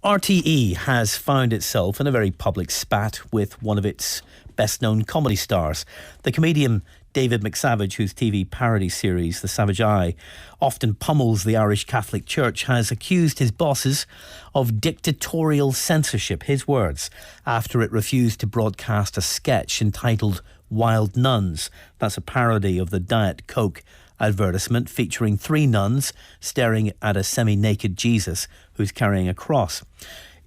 RTE has found itself in a very public spat with one of its best-known comedy stars. The comedian David McSavage, whose TV parody series, The Savage Eye, often pummels the Irish Catholic Church, has accused his bosses of dictatorial censorship, his words, after it refused to broadcast a sketch entitled Wild Nuns. That's a parody of the Diet Coke advertisement featuring three nuns staring at a semi-naked Jesus who's carrying a cross.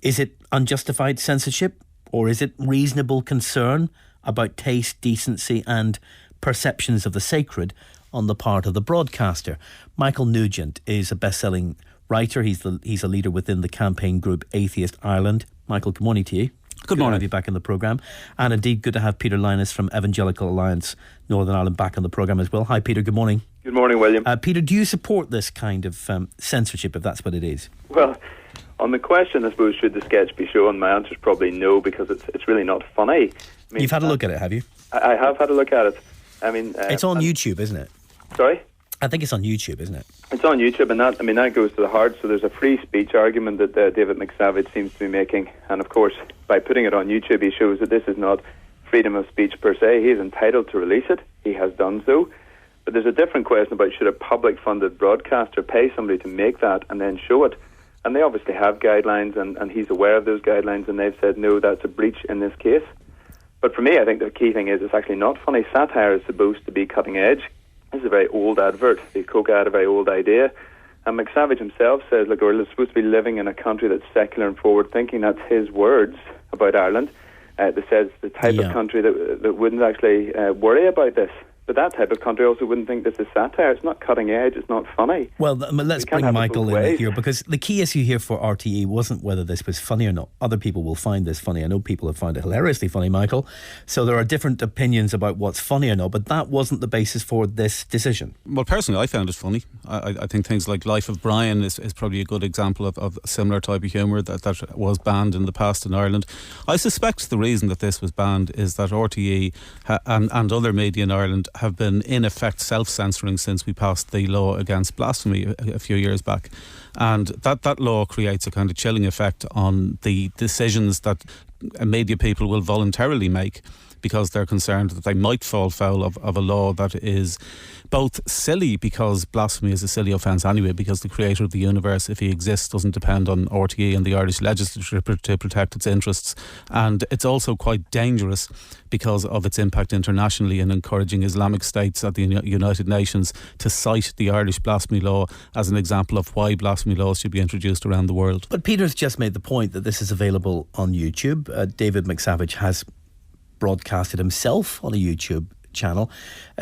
Is it unjustified censorship, or is it reasonable concern about taste, decency and perceptions of the sacred on the part of the broadcaster? Michael Nugent is a best-selling writer. He's a leader within the campaign group Atheist Ireland. Michael, good morning to you. Good morning. To have you back in the programme. And indeed, good to have Peter Lynas from Evangelical Alliance Northern Ireland back on the programme as well. Hi, Peter. Good morning. Good morning, William. Peter, do you support this kind of censorship, if that's what it is? Well, on the question, I suppose, should the sketch be shown, my answer is probably no, because it's really not funny. I mean, you've had a look at it, have you? I have had a look at it. I mean, it's on YouTube, isn't it? Sorry? I think it's on YouTube, isn't it? It's on YouTube, and that goes to the heart. So there's a free speech argument that David McSavage seems to be making, and of course, by putting it on YouTube, he shows that this is not freedom of speech per se. He is entitled to release it. He has done so. But there's a different question about should a public-funded broadcaster pay somebody to make that and then show it? And they obviously have guidelines, and he's aware of those guidelines, and they've said, no, that's a breach in this case. But for me, I think the key thing is it's actually not funny. Satire is supposed to be cutting edge. This is a very old advert. The Coke ad, a very old idea. And McSavage himself says, look, we're supposed to be living in a country that's secular and forward-thinking. That's his words about Ireland. That says the type of country that wouldn't actually worry about this. But that type of country also wouldn't think this is satire. It's not cutting edge. It's not funny. Well, let's bring Michael in here, because the key issue here for RTE wasn't whether this was funny or not. Other people will find this funny. I know people have found it hilariously funny, Michael. So there are different opinions about what's funny or not, but that wasn't the basis for this decision. Well, personally, I found it funny. I think things like Life of Brian is probably a good example of a similar type of humour that was banned in the past in Ireland. I suspect the reason that this was banned is that RTE and other media in Ireland have been in effect self-censoring since we passed the law against blasphemy a few years back, and that law creates a kind of chilling effect on the decisions that media people will voluntarily make, because they're concerned that they might fall foul of a law that is both silly, because blasphemy is a silly offence anyway, because the creator of the universe, if he exists, doesn't depend on RTE and the Irish legislature to protect its interests, and it's also quite dangerous because of its impact internationally in encouraging Islamic states at the United Nations to cite the Irish blasphemy law as an example of why blasphemy laws should be introduced around the world. But Peter's just made the point that this is available on YouTube. David McSavage has broadcasted himself on a YouTube channel.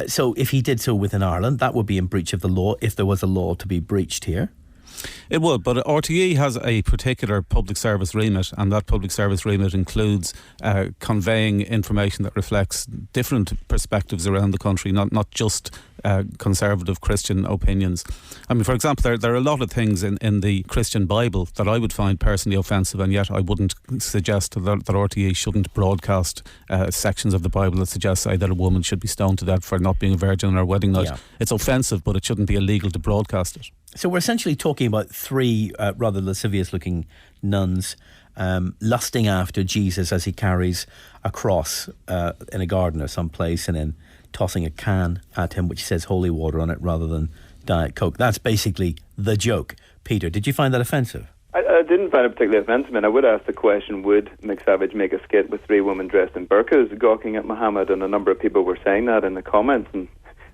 So if he did so within Ireland, that would be in breach of the law if there was a law to be breached here. It would, but RTE has a particular public service remit, and that public service remit includes conveying information that reflects different perspectives around the country, not just conservative Christian opinions. I mean, for example, there are a lot of things in the Christian Bible that I would find personally offensive, and yet I wouldn't suggest that RTE shouldn't broadcast sections of the Bible that suggest, say, that a woman should be stoned to death for not being a virgin on her wedding night. Yeah. It's offensive, but it shouldn't be illegal to broadcast it. So we're essentially talking about three rather lascivious-looking nuns lusting after Jesus as he carries a cross in a garden or someplace, and then tossing a can at him which says holy water on it rather than Diet Coke. That's basically the joke. Peter, did you find that offensive? I didn't find it particularly offensive, and I would ask the question, would McSavage make a skit with three women dressed in burqas gawking at Muhammad? And a number of people were saying that in the comments, and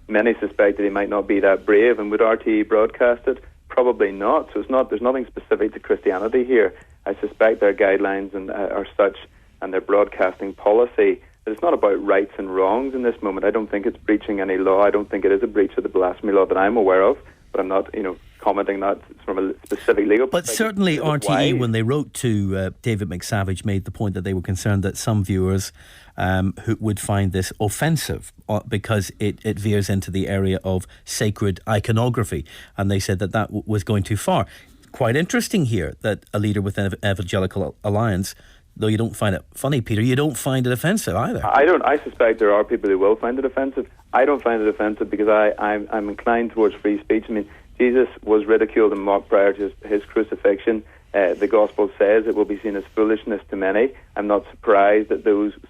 many suspected he might not be that brave. And would RTE broadcast it? Probably not. So there's nothing specific to Christianity here. I suspect their guidelines are such, and their broadcasting policy, that it's not about rights and wrongs in this moment. I don't think it's breaching any law. I don't think it is a breach of the blasphemy law that I'm aware of, but I'm not, commenting that from a specific legal perspective. But certainly RTE, when they wrote to David McSavage, made the point that they were concerned that some viewers who would find this offensive because it veers into the area of sacred iconography, and they said that was going too far. Quite interesting here that a leader within Evangelical Alliance, though you don't find it funny, Peter, you don't find it offensive either. I suspect there are people who will find it offensive. I don't find it offensive because I'm inclined towards free speech. I mean, Jesus was ridiculed and mocked prior to his crucifixion. The gospel says it will be seen as foolishness to many. I'm not surprised that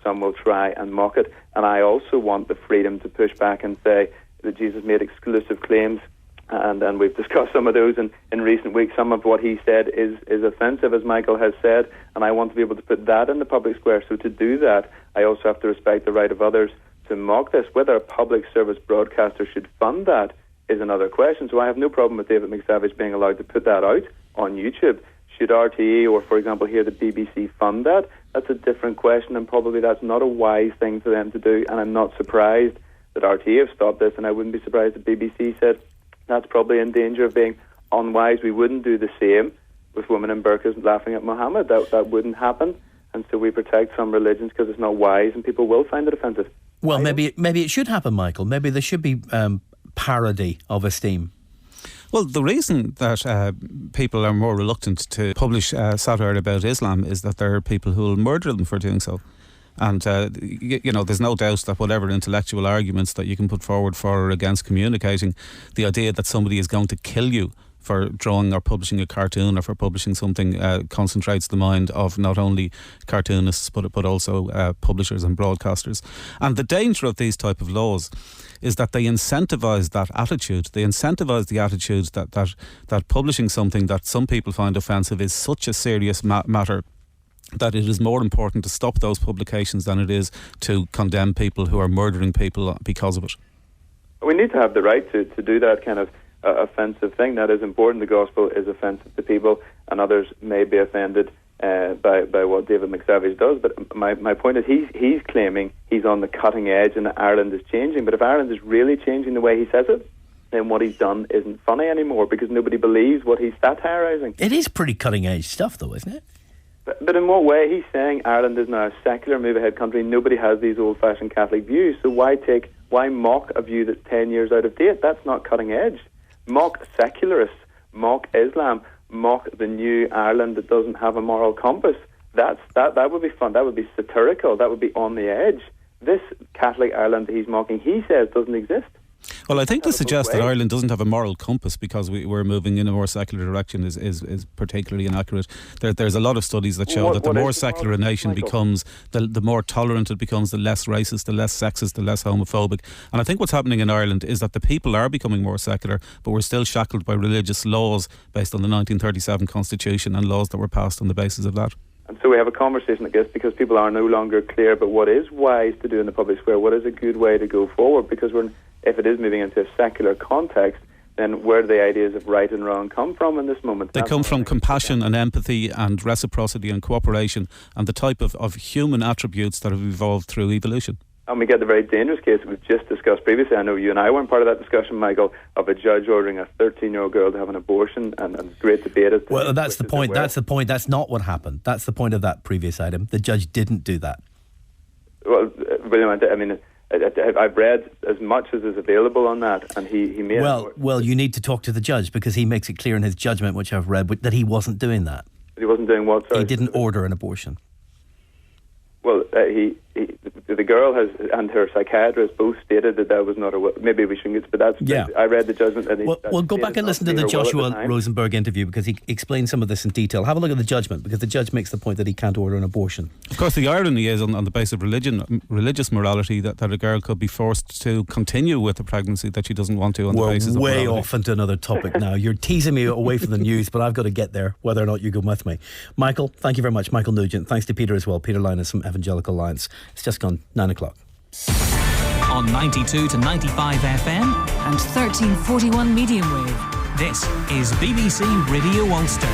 some will try and mock it. And I also want the freedom to push back and say that Jesus made exclusive claims, and we've discussed some of those in recent weeks. Some of what he said is offensive, as Michael has said, and I want to be able to put that in the public square. So to do that, I also have to respect the right of others to mock this. Whether a public service broadcaster should fund that is another question. So I have no problem with David McSavage being allowed to put that out on YouTube. Should RTE or, for example, here the BBC fund that? That's a different question, and probably that's not a wise thing for them to do. And I'm not surprised that RTE have stopped this, and I wouldn't be surprised if BBC said that's probably in danger of being unwise. We wouldn't do the same with women in burqas laughing at Muhammad. That wouldn't happen. And so we protect some religions because it's not wise, and people will find it offensive. Well, maybe it should happen, Michael. Maybe there should be parody of esteem. Well, the reason that people are more reluctant to publish satire about Islam is that there are people who will murder them for doing so. And, there's no doubt that whatever intellectual arguments that you can put forward for or against communicating, the idea that somebody is going to kill you for drawing or publishing a cartoon or for publishing something concentrates the mind of not only cartoonists but also publishers and broadcasters. And the danger of these type of laws is that they incentivise that attitude. They incentivise the attitude that publishing something that some people find offensive is such a serious matter that it is more important to stop those publications than it is to condemn people who are murdering people because of it. We need to have the right to do that kind of offensive thing. That is important. The gospel is offensive to people, and others may be offended by what David McSavage does. But my point is he's claiming he's on the cutting edge and that Ireland is changing. But if Ireland is really changing the way he says it, then what he's done isn't funny anymore because nobody believes what he's satirising. It is pretty cutting edge stuff, though, isn't it? But in what way? He's saying Ireland is now a secular move-ahead country. Nobody has these old-fashioned Catholic views. So why mock a view that's 10 years out of date? That's not cutting edge. Mock secularists, mock Islam, mock the new Ireland that doesn't have a moral compass. That would be fun. That would be satirical. That would be on the edge. This Catholic Ireland that he's mocking, he says, doesn't exist. Well, I think to suggest that Ireland doesn't have a moral compass because we're moving in a more secular direction is particularly inaccurate. There's a lot of studies that show that the more secular a nation becomes, the more tolerant it becomes, the less racist, the less sexist, the less homophobic. And I think what's happening in Ireland is that the people are becoming more secular, but we're still shackled by religious laws based on the 1937 Constitution and laws that were passed on the basis of that. And so we have a conversation, I guess, because people are no longer clear about what is wise to do in the public square, what is a good way to go forward, because if it is moving into a secular context, then where do the ideas of right and wrong come from in this moment? They come from compassion and empathy and reciprocity and cooperation and the type of human attributes that have evolved through evolution. And we get the very dangerous case that we've just discussed previously. I know you and I weren't part of that discussion, Michael, of a judge ordering a 13-year-old girl to have an abortion, and great debate. Well, that's the point. That's the point. That's not what happened. That's the point of that previous item. The judge didn't do that. Well, William, I mean, I've read as much as is available on that, and he made. Well, you need to talk to the judge because he makes it clear in his judgment, which I've read, that he wasn't doing that. He wasn't doing what? Sorry? He didn't order an abortion. Well, the girl and her psychiatrist both stated that was not a. Maybe we shouldn't get, but that's. Yeah. I read the judgment. And well, go back and listen to the Joshua Rosenberg interview because he explains some of this in detail. Have a look at the judgment because the judge makes the point that he can't order an abortion. Of course, the irony is on the basis of religious morality that a girl could be forced to continue with a pregnancy that she doesn't want to on the basis of morality. We're way off into another topic now. You're teasing me away from the news, but I've got to get there, whether or not you go with me. Michael, thank you very much. Michael Nugent. Thanks to Peter as well. Peter Lynas from Evangelical Alliance. It's just gone 9 o'clock. On 92 to 95 FM and 1341 medium wave. This is BBC Radio Ulster.